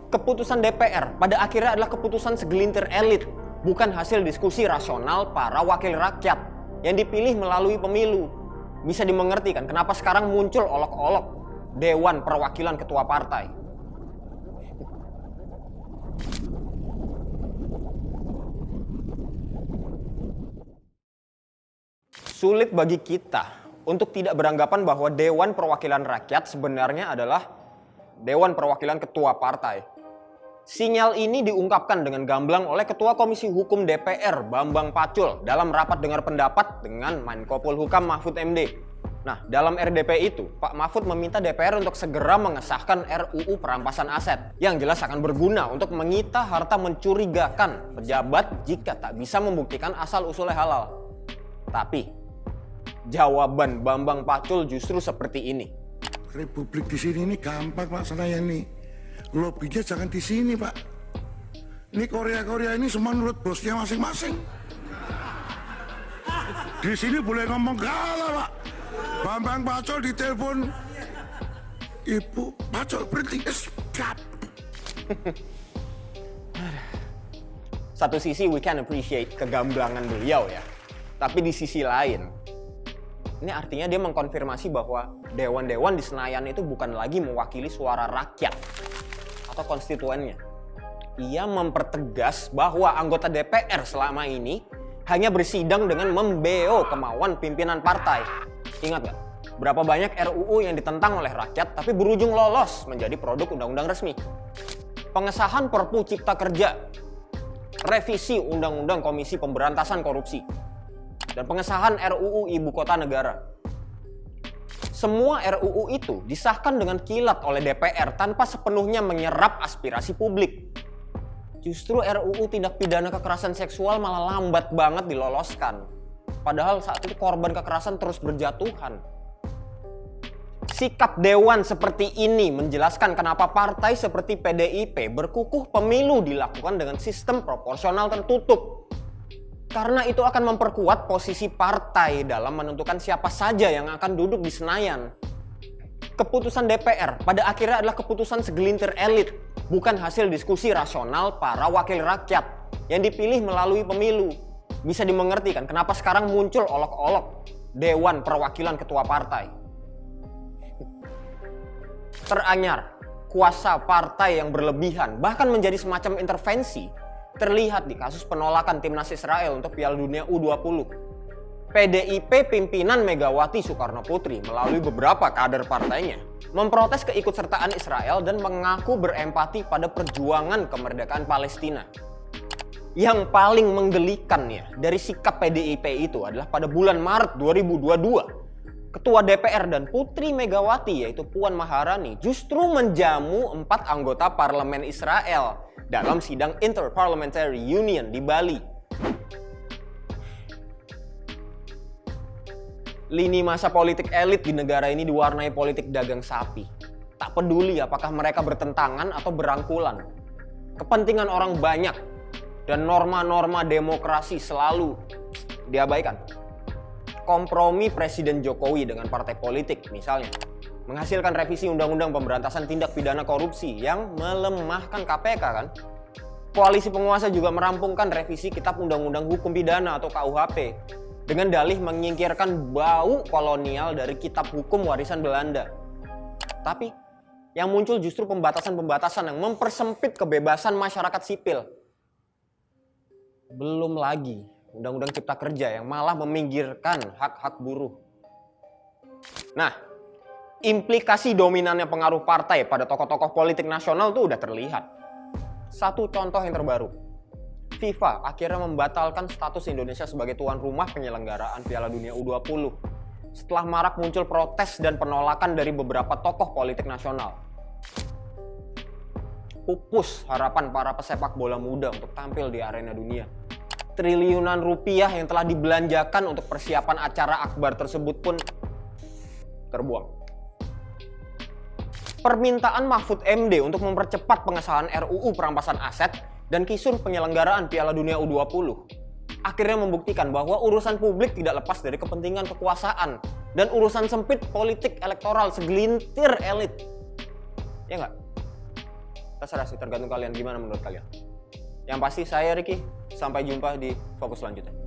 Keputusan DPR pada akhirnya adalah keputusan segelintir elit, bukan hasil diskusi rasional para wakil rakyat yang dipilih melalui pemilu. Bisa dimengerti kan kenapa sekarang muncul olok-olok Dewan Perwakilan Ketua Partai. Sulit bagi kita untuk tidak beranggapan bahwa Dewan Perwakilan Rakyat sebenarnya adalah Dewan Perwakilan Ketua Partai. Sinyal ini diungkapkan dengan gamblang oleh Ketua Komisi Hukum DPR Bambang Pacul dalam rapat dengar pendapat dengan Menko Polhukam Mahfud MD. Nah, dalam RDP itu, Pak Mahfud meminta DPR untuk segera mengesahkan RUU perampasan aset yang jelas akan berguna untuk menyita harta mencurigakan pejabat jika tak bisa membuktikan asal-usulnya halal. Tapi jawaban Bambang Pacul justru seperti ini. Republik di sini ini gampang Pak Senayan nih. Lobbynya jangan di sini Pak. Ini Korea ini semua nurut bosnya masing-masing. Di sini boleh ngomong kalah Pak. Bambang Pacul ditelepon, Ibu Pacul berhenti. Satu sisi we can appreciate kegamblangan beliau ya. Tapi di sisi lain, ini artinya dia mengkonfirmasi bahwa dewan-dewan di Senayan itu bukan lagi mewakili suara rakyat atau konstituennya. Ia mempertegas bahwa anggota DPR selama ini hanya bersidang dengan membeo kemauan pimpinan partai. Ingat gak? Berapa banyak RUU yang ditentang oleh rakyat tapi berujung lolos menjadi produk undang-undang resmi. Pengesahan Perpu Cipta Kerja, revisi Undang-Undang Komisi Pemberantasan Korupsi, dan pengesahan RUU Ibu Kota Negara. Semua RUU itu disahkan dengan kilat oleh DPR tanpa sepenuhnya menyerap aspirasi publik. Justru RUU tindak pidana kekerasan seksual malah lambat banget diloloskan. Padahal saat itu korban kekerasan terus berjatuhan. Sikap Dewan seperti ini menjelaskan kenapa partai seperti PDIP berkukuh pemilu dilakukan dengan sistem proporsional tertutup. Karena itu akan memperkuat posisi partai dalam menentukan siapa saja yang akan duduk di Senayan. Keputusan DPR pada akhirnya adalah keputusan segelintir elit, bukan hasil diskusi rasional para wakil rakyat yang dipilih melalui pemilu. Bisa dimengerti kan kenapa sekarang muncul olok-olok Dewan Perwakilan Ketua Partai. Teranyar, kuasa partai yang berlebihan bahkan menjadi semacam intervensi terlihat di kasus penolakan timnas Israel untuk Piala Dunia U20. PDIP pimpinan Megawati Soekarno Putri melalui beberapa kader partainya memprotes keikutsertaan Israel dan mengaku berempati pada perjuangan kemerdekaan Palestina. Yang paling menggelikan ya dari sikap PDIP itu adalah pada bulan Maret 2022, Ketua DPR dan Putri Megawati yaitu Puan Maharani justru menjamu 4 anggota parlemen Israel dalam sidang Inter-Parliamentary Union di Bali. Lini masa politik elit di negara ini diwarnai politik dagang sapi. Tak peduli apakah mereka bertentangan atau berangkulan. Kepentingan orang banyak dan norma-norma demokrasi selalu diabaikan. Kompromi Presiden Jokowi dengan partai politik misalnya menghasilkan revisi Undang-Undang Pemberantasan Tindak Pidana Korupsi yang melemahkan KPK kan. Koalisi penguasa juga merampungkan revisi Kitab Undang-Undang Hukum Pidana atau KUHP dengan dalih menyingkirkan bau kolonial dari Kitab Hukum Warisan Belanda. Tapi yang muncul justru pembatasan-pembatasan yang mempersempit kebebasan masyarakat sipil. Belum lagi Undang-Undang Cipta Kerja yang malah meminggirkan hak-hak buruh. Nah, implikasi dominannya pengaruh partai pada tokoh-tokoh politik nasional itu udah terlihat. Satu contoh yang terbaru, FIFA akhirnya membatalkan status Indonesia sebagai tuan rumah penyelenggaraan Piala Dunia U20 setelah marak muncul protes dan penolakan dari beberapa tokoh politik nasional. Pupus harapan para pesepak bola muda untuk tampil di arena dunia. Triliunan rupiah yang telah dibelanjakan untuk persiapan acara akbar tersebut pun terbuang. Permintaan Mahfud MD untuk mempercepat pengesahan RUU perampasan aset dan kisruh penyelenggaraan Piala Dunia U20 akhirnya membuktikan bahwa urusan publik tidak lepas dari kepentingan kekuasaan dan urusan sempit politik elektoral segelintir elit. Ya nggak? terserah sih, tergantung kalian gimana menurut kalian. Yang pasti saya Ricky, sampai jumpa di fokus selanjutnya.